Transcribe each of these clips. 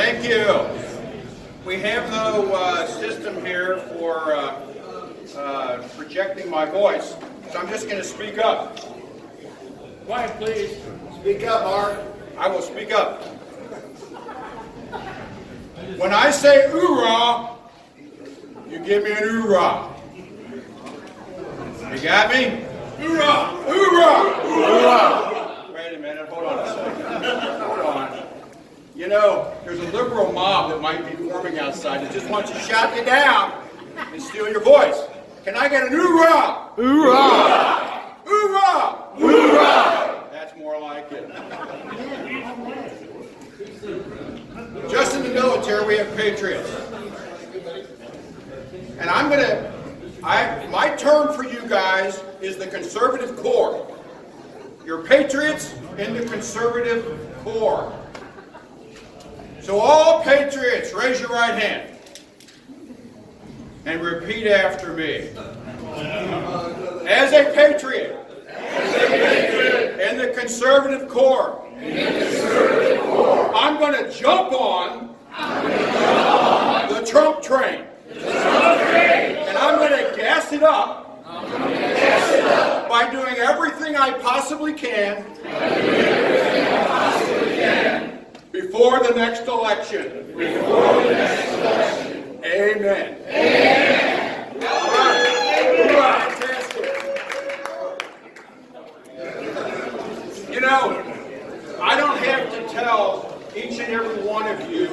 Thank you. We have no system here for projecting my voice, so I'm just going to speak up. Quiet, please. Speak up, Mark. I will speak up. When I say oorah, you give me an oorah. You got me? Oorah! Oorah! Oorah! Wait a minute, hold on a second. Hold on. You know, there's a liberal mob that might be forming outside that just wants to shout you down and steal your voice. Can I get an oorah? Hoorah! Oorah! Hoorah! That's more like it. Just in the military, we have patriots. And my term for you guys is the conservative core. You're patriots in the conservative core. So all patriots, raise your right hand and repeat after me. As a patriot, in the conservative core, I'm going to jump on the Trump train. And I'm going to gas it up by doing everything I possibly can before the next election. Amen. You know, I don't have to tell each and every one of you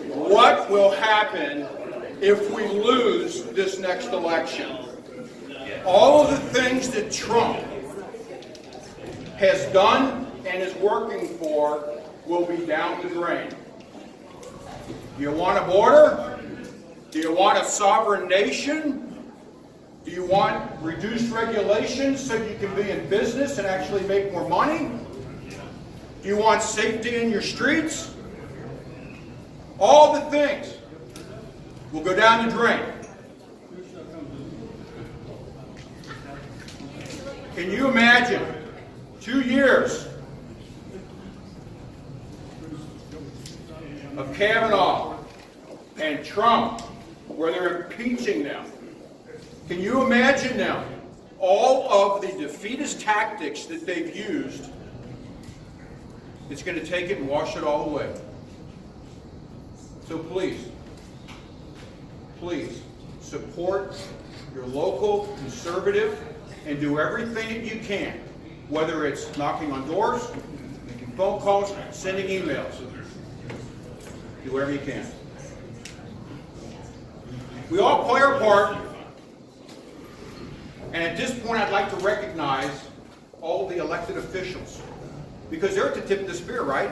what will happen if we lose this next election. All of the things that Trump has done and is working for will be down the drain. Do you want a border? Do you want a sovereign nation? Do you want reduced regulations so you can be in business and actually make more money? Do you want safety in your streets? All the things will go down the drain. Can you imagine 2 years of Kavanaugh and Trump where they're impeaching them? Can you imagine now all of the defeatist tactics that they've used? It's going to take it and wash it all away. So please support your local conservative and do everything that you can, whether it's knocking on doors, making phone calls, sending emails. Do whatever you can. We all play our part, and at this point I'd like to recognize all the elected officials, because they're at the tip of the spear, right?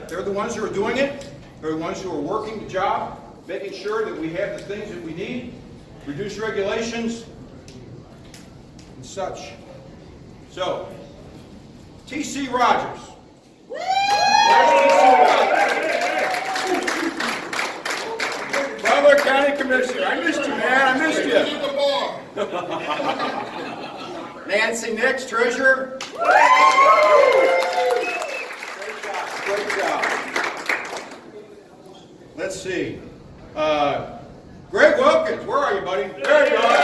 They're the ones who are doing it. They're the ones who are working the job, making sure that we have the things that we need, reduce regulations, and such. So, T.C. Rogers. Butler County Commissioner. I missed you, man. I missed you. Nancy Nix, Treasurer. Great job. Let's see. Greg Wilkins, where are you, buddy? There you are.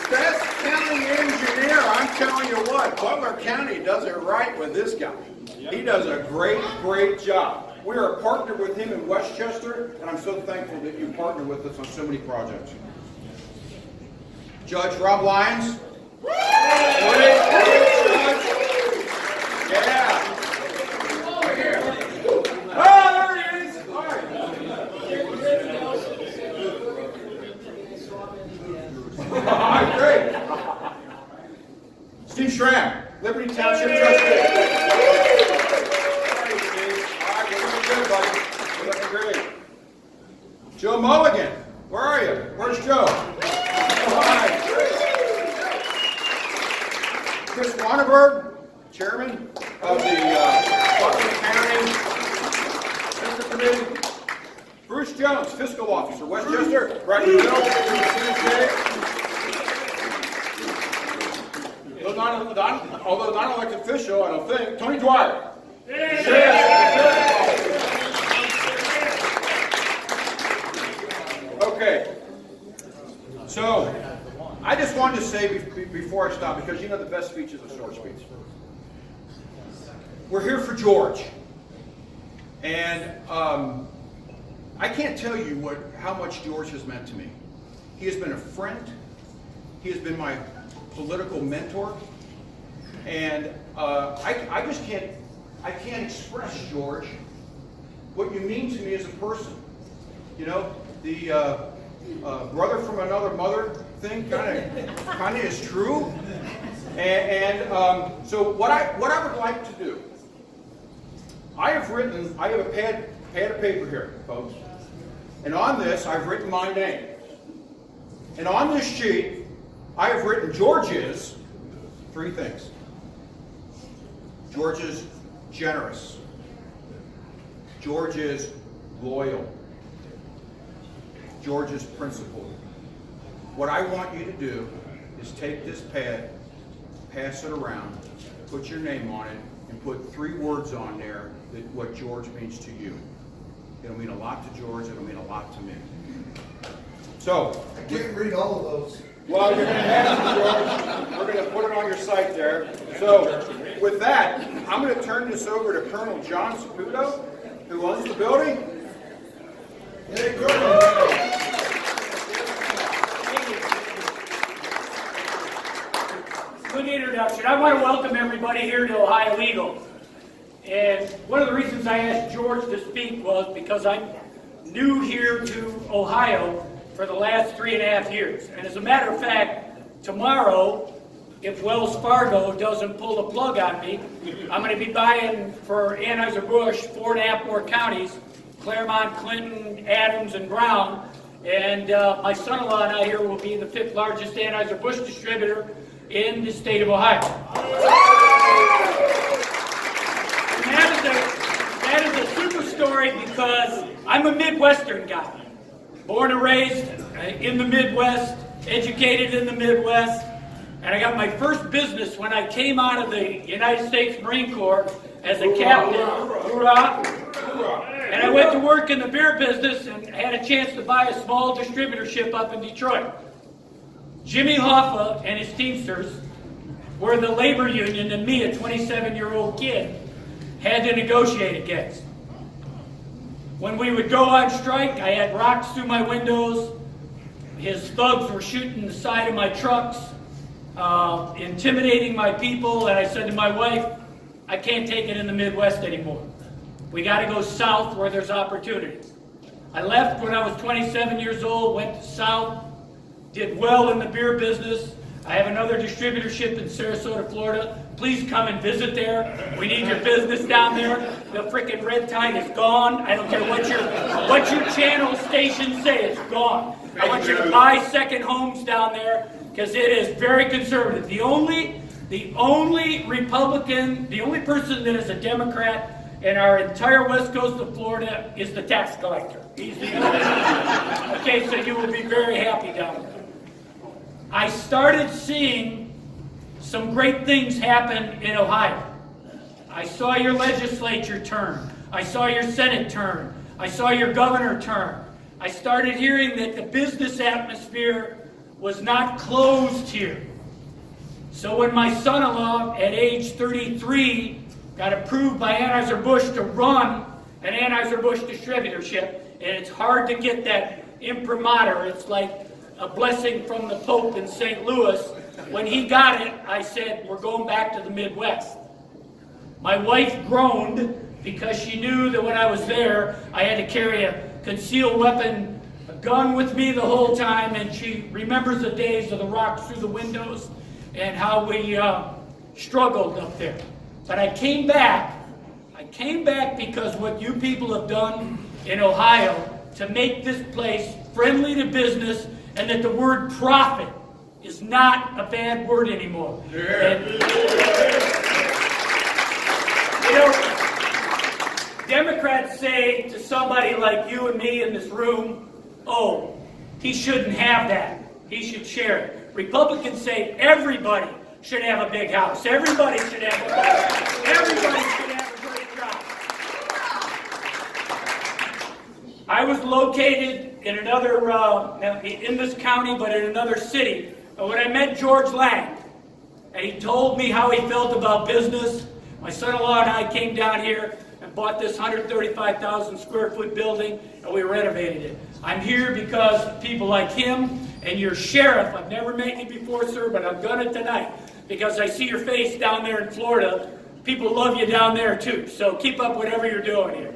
Best county engineer. I'm telling you what, Butler County does it right with this guy. He does a great job. We are a partner with him in Westchester, and I'm so thankful that you partner with us on so many projects. Judge Rob Lyons. Great judge. Yeah. Oh, there he is. All right. All right, great. Steve Schramm, Liberty Township Trustee. All right, you're looking good, buddy. You're looking great. Joe Mulligan, where are you? Where's Joe? All right, great. Chris Wanneberg, Chairman of the Butler County Fiscal Committee. Bruce Jones, Fiscal Officer, Westchester, right in the middle. Although not elected official, I don't think. Tony Dwyer. So, I just wanted to say before I stop, because you know the best speech is a short speech. We're here for George. And I can't tell you how much George has meant to me. He has been a friend. He has been my political mentor. And I just can't express, George, what you mean to me as a person. You know, the brother from another mother thing kind of is true. And so what I would like to do, I have a pad of paper here, folks. And on this, I've written my name. And on this sheet, I have written George's 3 things. George is generous. George is loyal. George is principled. What I want you to do is take this pad, pass it around, put your name on it, and put 3 words on there that what George means to you. It'll mean a lot to George. It'll mean a lot to me. So, I can't read all of those. well, you're going to have to, George. We're going to put it on your site there. So, with that, I'm going to turn this over to Colonel John Saputo, who owns the building. Hey, Colonel. Good introduction. I want to welcome everybody here to Ohio Legal. And one of the reasons I asked George to speak was because I'm new here to Ohio for the last 3.5 years. And as a matter of fact, tomorrow, if Wells Fargo doesn't pull the plug on me, I'm going to be buying for Anheuser-Busch 4.5 more counties, Claremont, Clinton, Adams, and Brown. And my son-in-law and I here will be the 5th largest Anheuser-Busch distributor in the state of Ohio. And that is a super story because I'm a Midwestern guy. Born and raised in the Midwest, educated in the Midwest, and I got my first business when I came out of the United States Marine Corps as a captain. Hoorah. And I went to work in the beer business and had a chance to buy a small distributorship up in Detroit. Jimmy Hoffa and his Teamsters were the labor union and me, a 27-year-old kid, had to negotiate against. When we would go on strike, I had rocks through my windows. His thugs were shooting the side of my trucks, intimidating my people, and I said to my wife, I can't take it in the Midwest anymore. We got to go south where there's opportunities. I left when I was 27 years old, went to south, did well in the beer business. I have another distributorship in Sarasota, Florida. Please come and visit there. We need your business down there. The frickin' red tide is gone. I don't care what your channel stations say, it's gone. I want you to buy second homes down there because it is very conservative. The only Republican, the only person that is a Democrat in our entire west coast of Florida is the tax collector. He's the only. Okay, so you will be very happy down there. I started seeing some great things happen in Ohio. I saw your legislature turn. I saw your Senate turn. I saw your governor turn. I started hearing that the business atmosphere was not closed here. So when my son-in-law at age 33 got approved by Anheuser-Busch to run an Anheuser-Busch distributorship, and it's hard to get that imprimatur. It's like a blessing from the Pope in St. Louis. When he got it, I said, we're going back to the Midwest. My wife groaned because she knew that when I was there, I had to carry a concealed weapon, a gun with me the whole time, and she remembers the days of the rocks through the windows and how we struggled up there. But I came back because what you people have done in Ohio to make this place friendly to business, and that the word profit is not a bad word anymore. Yeah. And, you know, Democrats say to somebody like you and me in this room, oh, he shouldn't have that. He should share it. Republicans say everybody should have a big house. Everybody should have a car. Everybody should have a great job. I was located in another, in this county, but in another city, when I met George Lang, and he told me how he felt about business. My son-in-law and I came down here and bought this 135,000 square foot building, and we renovated it. I'm here because of people like him and your sheriff. I've never met you before, sir, but I'm gonna tonight because I see your face down there in Florida. People love you down there too, so keep up whatever you're doing here.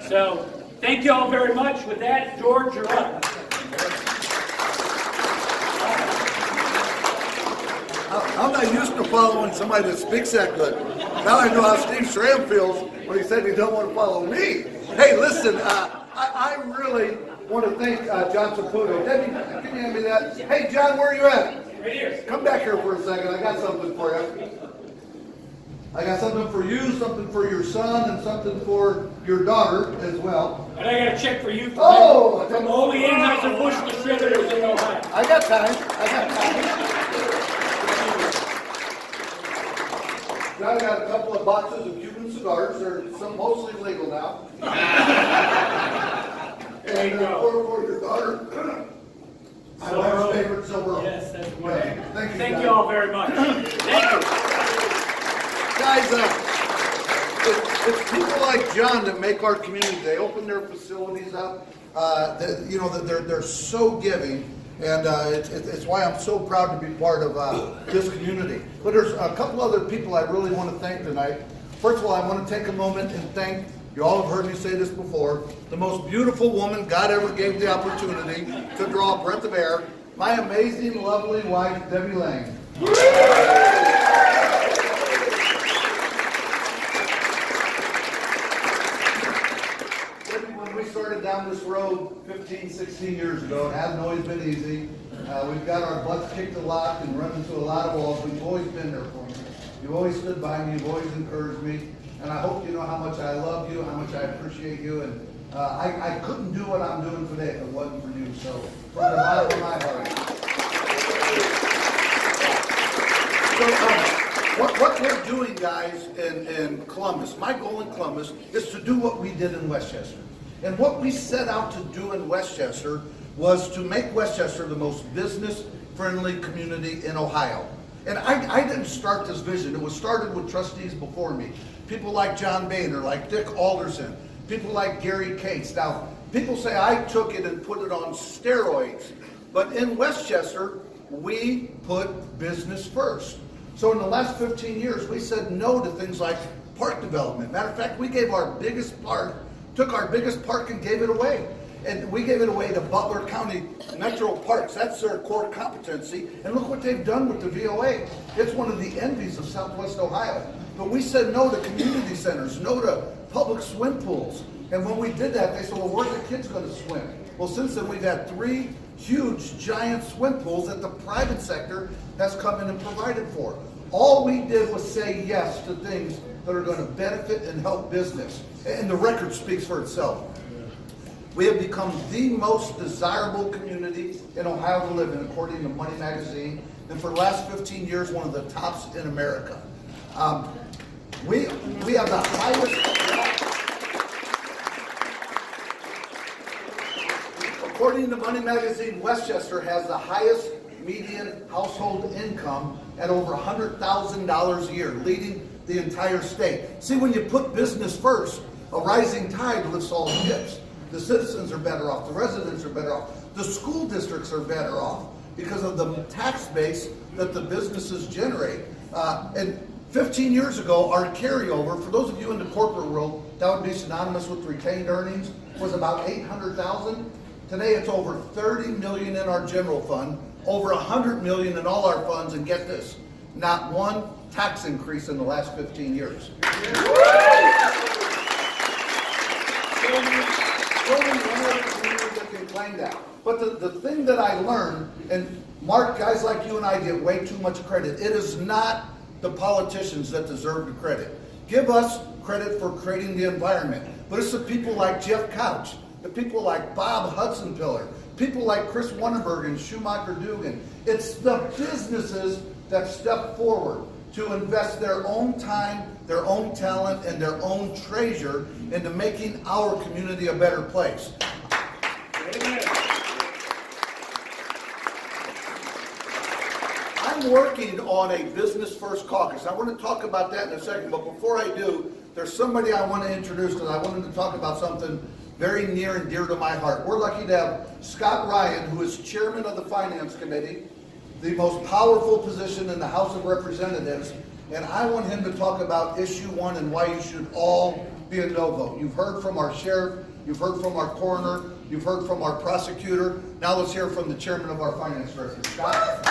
So thank you all very much. With that, George, you're up. I'm not used to following somebody that speaks that good. Now I know how Steve Schramm feels when he said he don't want to follow me. Hey, listen, I really want to thank John Saputo. Debbie, can you hand me that? Hey, John, where are you at? Right here. Come back here for a second. I got something for you. I got something for you, something for your son, and something for your daughter as well. And I got a check for you from all the Anheuser-Busch distributors in Ohio. I got time. Now I got a couple of boxes of Cuban cigars. They're mostly legal now. There you And go. for your daughter, my wife's favorite silver. Yes, that's wonderful. Thank you. Thank guys. you all very much. Thank you. Guys, it's people like John that make our community. They open their facilities up. They're so giving, and it's why I'm so proud to be part of this community. But there's a couple other people I really want to thank tonight. First of all, I want to take a moment and thank, you all have heard me say this before, the most beautiful woman God ever gave the opportunity to draw a breath of air, my amazing, lovely wife, Debbie Lang. When we started down this road 15, 16 years ago, it hasn't always been easy. We've got our butts kicked a lot and run into a lot of walls, but you've always been there for me. You've always stood by me, you've always encouraged me, and I hope you know how much I love you, how much I appreciate you, and I couldn't do what I'm doing today if it wasn't for you, so from the bottom of my heart. So what we're doing, guys, in Columbus, my goal in Columbus is to do what we did in Westchester. And what we set out to do in Westchester was to make Westchester the most business-friendly community in Ohio. And I didn't start this vision. It was started with trustees before me. People like John Boehner, like Dick Alderson, people like Gary Cates. Now, people say I took it and put it on steroids. But in Westchester, we put business first. So in the last 15 years, we said no to things like park development. Matter of fact, we gave our biggest park, took our biggest park and gave it away. And we gave it away to Butler County Metro Parks. That's their core competency. And look what they've done with the VOA. It's one of the envies of Southwest Ohio. But we said no to community centers, no to public swim pools. And when we did that, they said, well, where are the kids going to swim? Well, since then, we've had 3 huge, giant swim pools that the private sector has come in and provided for. All we did was say yes to things that are going to benefit and help business. And the record speaks for itself. We have become the most desirable community in Ohio to live in, according to Money Magazine, and for the last 15 years, one of the tops in America. We have the highest, according to Money Magazine, Westchester has the highest median household income at over $100,000 a year, leading the entire state. See, when you put business first, a rising tide lifts all ships. The citizens are better off, the residents are better off, the school districts are better off because of the tax base that the businesses generate. And 15 years ago, our carryover, for those of you in the corporate world, that would be synonymous with retained earnings, was about $800,000. Today it's over $30 million in our general fund, over $100 million in all our funds, and get this, not one tax increase in the last 15 years. That can claim that. But the thing that I learned, and Mark, guys like you and I get way too much credit. It is not the politicians that deserve the credit. Give us credit for creating the environment. But it's the people like Jeff Couch, the people like Bob Hudson-Pillar, people like Chris Wannenberg and Schumacher Dugan. It's the businesses that step forward to invest their own time, their own talent, and their own treasure into making our community a better place. Amen. I'm working on a Business First Caucus. I want to talk about that in a second, but before I do, there's somebody I want to introduce, and I wanted to talk about something very near and dear to my heart. We're lucky to have Scott Ryan, who is chairman of the Finance Committee, the most powerful position in the House of Representatives, and I want him to talk about issue 1 and why you should all be a no vote. You've heard from our sheriff, you've heard from our coroner, you've heard from our prosecutor. Now let's hear from the chairman of our finance director, Scott.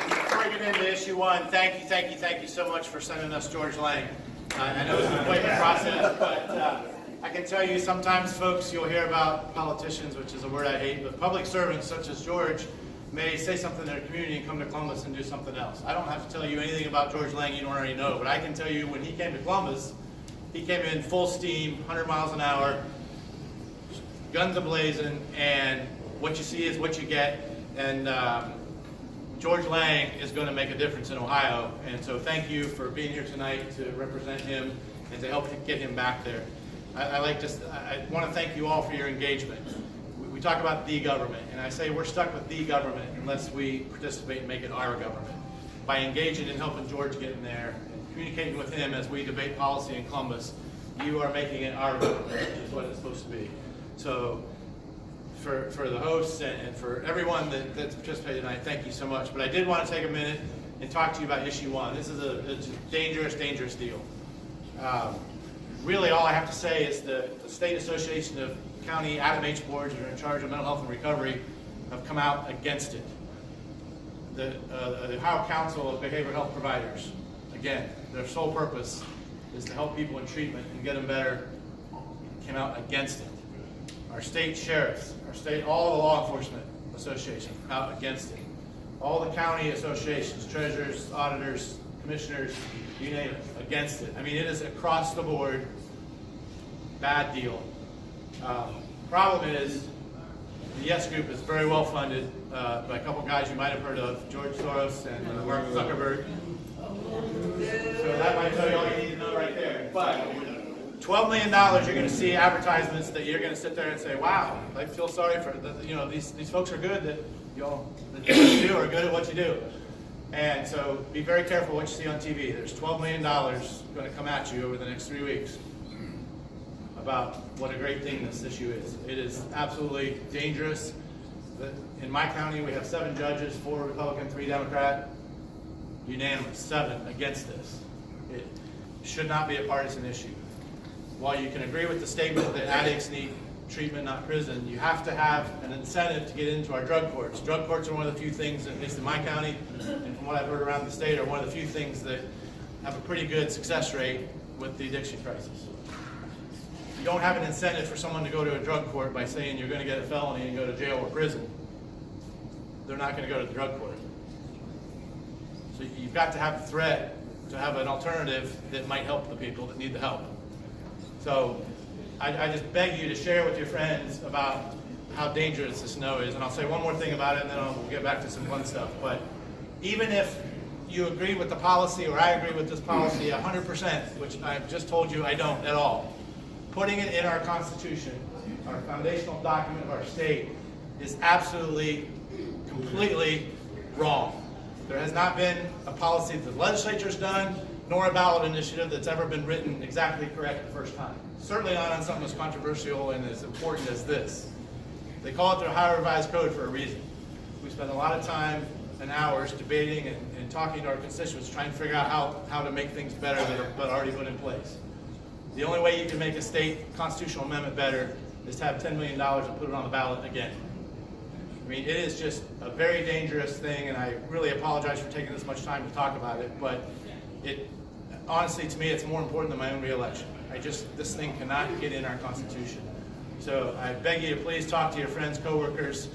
Before I get into issue 1, thank you so much for sending us George Lang. I know it's quite the process, but I can tell you sometimes, folks, you'll hear about politicians, which is a word I hate, but public servants such as George may say something in their community and come to Columbus and do something else. I don't have to tell you anything about George Lang you don't already know, but I can tell you when he came to Columbus, he came in full steam, 100 miles an hour, guns a-blazing, and what you see is what you get, and George Lang is going to make a difference in Ohio, and so thank you for being here tonight to represent him and to help get him back there. I want to thank you all for your engagement. We talk about the government, and I say we're stuck with the government unless we participate and make it our government. By engaging and helping George get in there and communicating with him as we debate policy in Columbus, you are making it our government, which is what it's supposed to be. So for the hosts and for everyone that's participated tonight, thank you so much. But I did want to take a minute and talk to you about issue 1. This is a dangerous, dangerous deal. Really all I have to say is the State Association of County Adam H. boards that are in charge of mental health and recovery have come out against it. The Ohio Council of Behavioral Health Providers, again, their sole purpose is to help people in treatment and get them better, came out against it. Our state sheriffs, all the law enforcement associations come out against it. All the county associations, treasurers, auditors, commissioners, you name it, against it. I mean, it is across the board, bad deal. Problem is, the Yes Group is very well funded by a couple guys you might have heard of, George Soros and Mark Zuckerberg. So that might tell you all you need to know right there. But $12 million, you're going to see advertisements that you're going to sit there and say, wow, I feel sorry for, these folks are good that what you do are good at what you do. And so be very careful what you see on TV. There's $12 million going to come at you over the next 3 weeks about what a great thing this issue is. It is absolutely dangerous. In my county, we have 7 judges, 4 Republican, 3 Democrat, unanimous, 7 against this. It should not be a partisan issue. While you can agree with the statement that addicts need treatment, not prison, you have to have an incentive to get into our drug courts. Drug courts are one of the few things, at least in my county, and from what I've heard around the state, are one of the few things that have a pretty good success rate with the addiction crisis. You don't have an incentive for someone to go to a drug court by saying you're going to get a felony and go to jail or prison. They're not going to go to the drug court. So you've got to have the threat to have an alternative that might help the people that need the help. So I just beg you to share with your friends about how dangerous this snow is. And I'll say one more thing about it, and then we'll get back to some fun stuff. But even if you agree with the policy, or I agree with this policy 100%, which I've just told you I don't at all, putting it in our Constitution, our foundational document of our state, is absolutely, completely wrong. There has not been a policy that the legislature's done, nor a ballot initiative that's ever been written exactly correct the first time. Certainly not on something as controversial and as important as this. They call it the Ohio Revised Code for a reason. We spend a lot of time and hours debating and talking to our constituents, trying to figure out how to make things better that are already put in place. The only way you can make a state constitutional amendment better is to have $10 million and put it on the ballot again. I mean, it is just a very dangerous thing, and I really apologize for taking this much time to talk about it, but honestly, to me, it's more important than my own re-election. This thing cannot get in our Constitution. So I beg you to please talk to your friends, coworkers,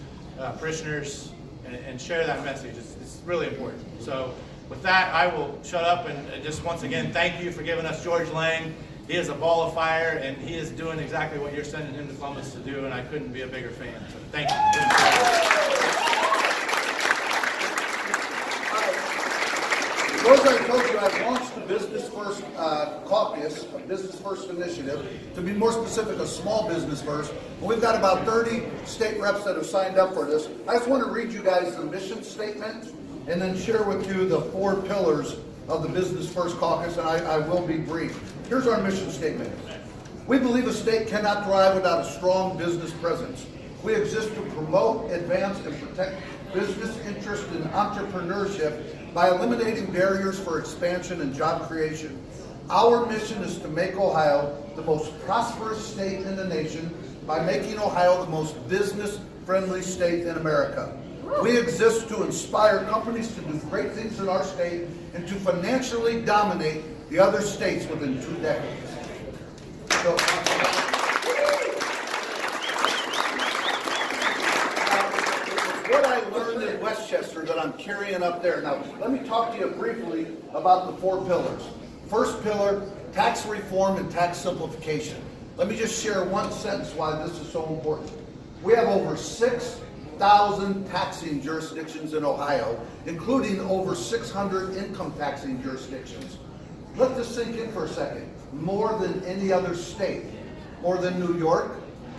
parishioners, and share that message. It's really important. So with that, I will shut up and just once again, thank you for giving us George Lang. He is a ball of fire, and he is doing exactly what you're sending him to Columbus to do, and I couldn't be a bigger fan. So thank you. So as I told you, I've launched the Business First Caucus, a Business First initiative, to be more specific, a small business first. And we've got about 30 state reps that have signed up for this. I just want to read you guys the mission statement and then share with you the 4 pillars of the Business First Caucus, and I will be brief. Here's our mission statement. We believe a state cannot thrive without a strong business presence. We exist to promote, advance, and protect business interest in entrepreneurship by eliminating barriers for expansion and job creation. Our mission is to make Ohio the most prosperous state in the nation by making Ohio the most business-friendly state in America. We exist to inspire companies to do great things in our state and to financially dominate the other states within 2 decades. So, what I learned in Westchester that I'm carrying up there. Now, let me talk to you briefly about the 4 pillars. First pillar, tax reform and tax simplification. Let me just share one sentence why this is so important. We have over 6,000 taxing jurisdictions in Ohio, including over 600 income taxing jurisdictions. Let this sink in for a second. More than any other state. More than New York,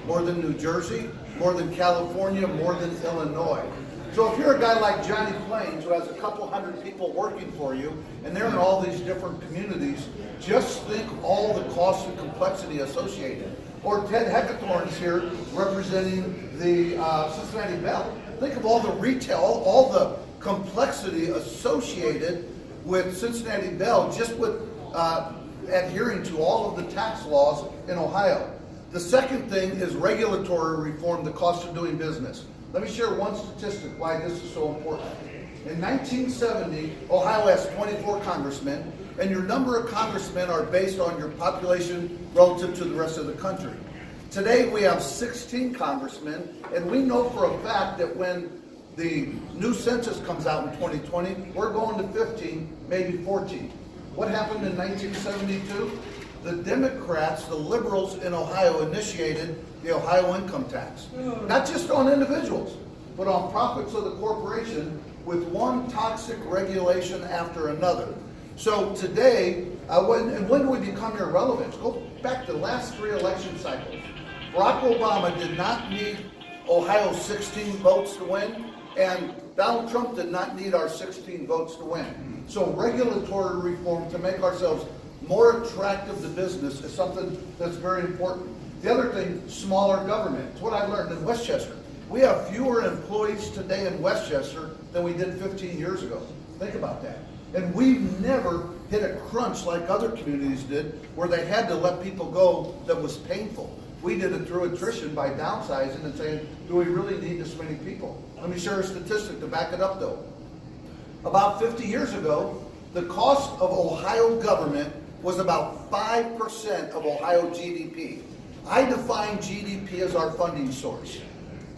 more than New Jersey, more than California, more than Illinois. So if you're a guy like Johnny Plains, who has a couple hundred people working for you, and they're in all these different communities, just think all the cost and complexity associated. Or Ted Heckathorn's here representing the Cincinnati Bell. Think of all the retail, all the complexity associated with Cincinnati Bell, just with adhering to all of the tax laws in Ohio. The second thing is regulatory reform, the cost of doing business. Let me share one statistic why this is so important. In 1970, Ohio has 24 congressmen, and your number of congressmen are based on your population relative to the rest of the country. Today we have 16 congressmen, and we know for a fact that when the new census comes out in 2020, we're going to 15, maybe 14. What happened in 1972? The Democrats, the liberals in Ohio, initiated the Ohio income tax. Not just on individuals, but on profits of the corporation, with one toxic regulation after another. So today, when do we become irrelevant? Go back to the last 3 election cycles. Barack Obama did not need Ohio's 16 votes to win, and Donald Trump did not need our 16 votes to win. So regulatory reform to make ourselves more attractive to business is something that's very important. The other thing, smaller government. It's what I learned in Westchester. We have fewer employees today in Westchester than we did 15 years ago. Think about that. And we've never hit a crunch like other communities did, where they had to let people go that was painful. We did it through attrition by downsizing and saying, do we really need this many people? Let me share a statistic to back it up though. About 50 years ago, the cost of Ohio government was about 5% of Ohio GDP. I define GDP as our funding source.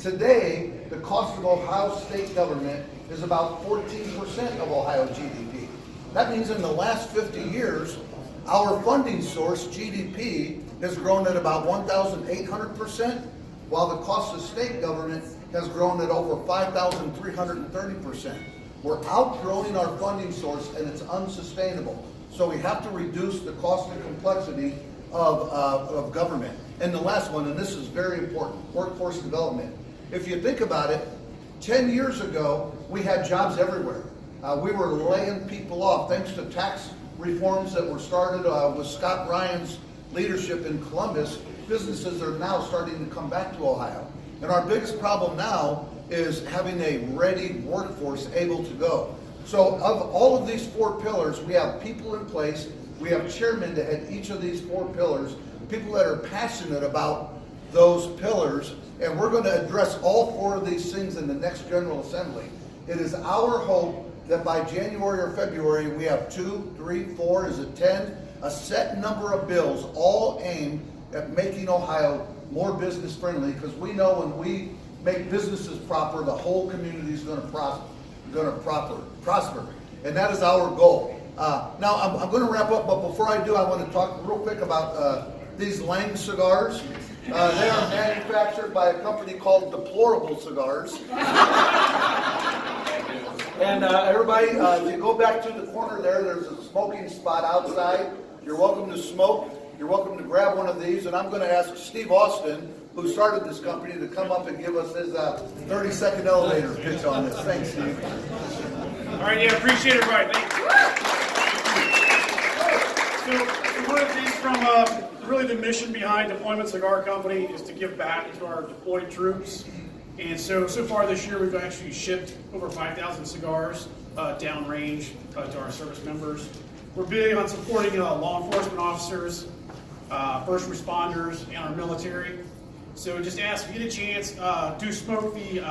Today, the cost of Ohio state government is about 14% of Ohio GDP. That means in the last 50 years, our funding source, GDP, has grown at about 1,800%, while the cost of state government has grown at over 5,330%. We're outgrowing our funding source, and it's unsustainable. So we have to reduce the cost and complexity of government. And the last one, and this is very important, workforce development. If you think about it, 10 years ago, we had jobs everywhere. We were laying people off thanks to tax reforms that were started with Scott Ryan's leadership in Columbus. Businesses are now starting to come back to Ohio. And our biggest problem now is having a ready workforce able to go. So of all of these 4 pillars, we have people in place, we have chairmen to head each of these 4 pillars, people that are passionate about those pillars, and we're going to address all 4 of these things in the next General Assembly. It is our hope that by January or February, we have 2, 3, 4, is it 10? A set number of bills, all aimed at making Ohio more business friendly, because we know when we make businesses proper, the whole community is going to prosper. And that is our goal. Now, I'm going to wrap up, but before I do, I want to talk real quick about these Lang cigars. They are manufactured by a company called Deplorable Cigars. And everybody, if you go back to the corner there, there's a smoking spot outside. You're welcome to smoke. You're welcome to grab one of these. And I'm going to ask Steve Austin, who started this company, to come up and give us his 30-second elevator pitch on this. Thanks, Steve. All right, yeah, appreciate it, right? Thank you. So one of the things from really the mission behind Deployment Cigar Company is to give back to our deployed troops. And so far this year, we've actually shipped over 5,000 cigars downrange to our service members. We're big on supporting law enforcement officers, first responders, and our military. So just ask, if you get a chance, do smoke the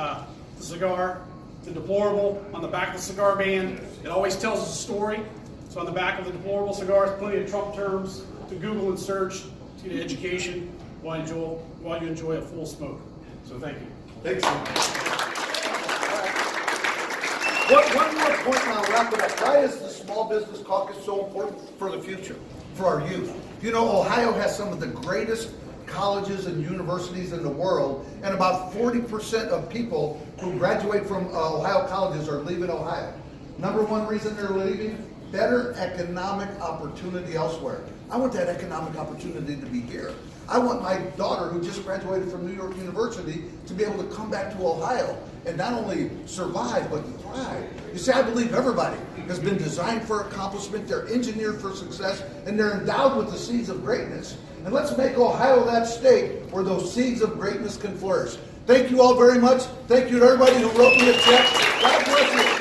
cigar, the deplorable on the back of the cigar band. It always tells us a story. So on the back of the deplorable cigars, plenty of Trump terms to Google and search to get education while you enjoy a full smoke. So thank you. Thanks. One more point and I'll wrap it up. Why is the Small Business Caucus so important for the future, for our youth? You know, Ohio has some of the greatest colleges and universities in the world, and about 40% of people who graduate from Ohio colleges are leaving Ohio. Number one reason they're leaving? Better economic opportunity elsewhere. I want that economic opportunity to be here. I want my daughter, who just graduated from New York University, to be able to come back to Ohio and not only survive, but to thrive. You see, I believe everybody has been designed for accomplishment, they're engineered for success, and they're endowed with the seeds of greatness. And let's make Ohio that state where those seeds of greatness can flourish. Thank you all very much. Thank you to everybody who wrote me a check. God bless you.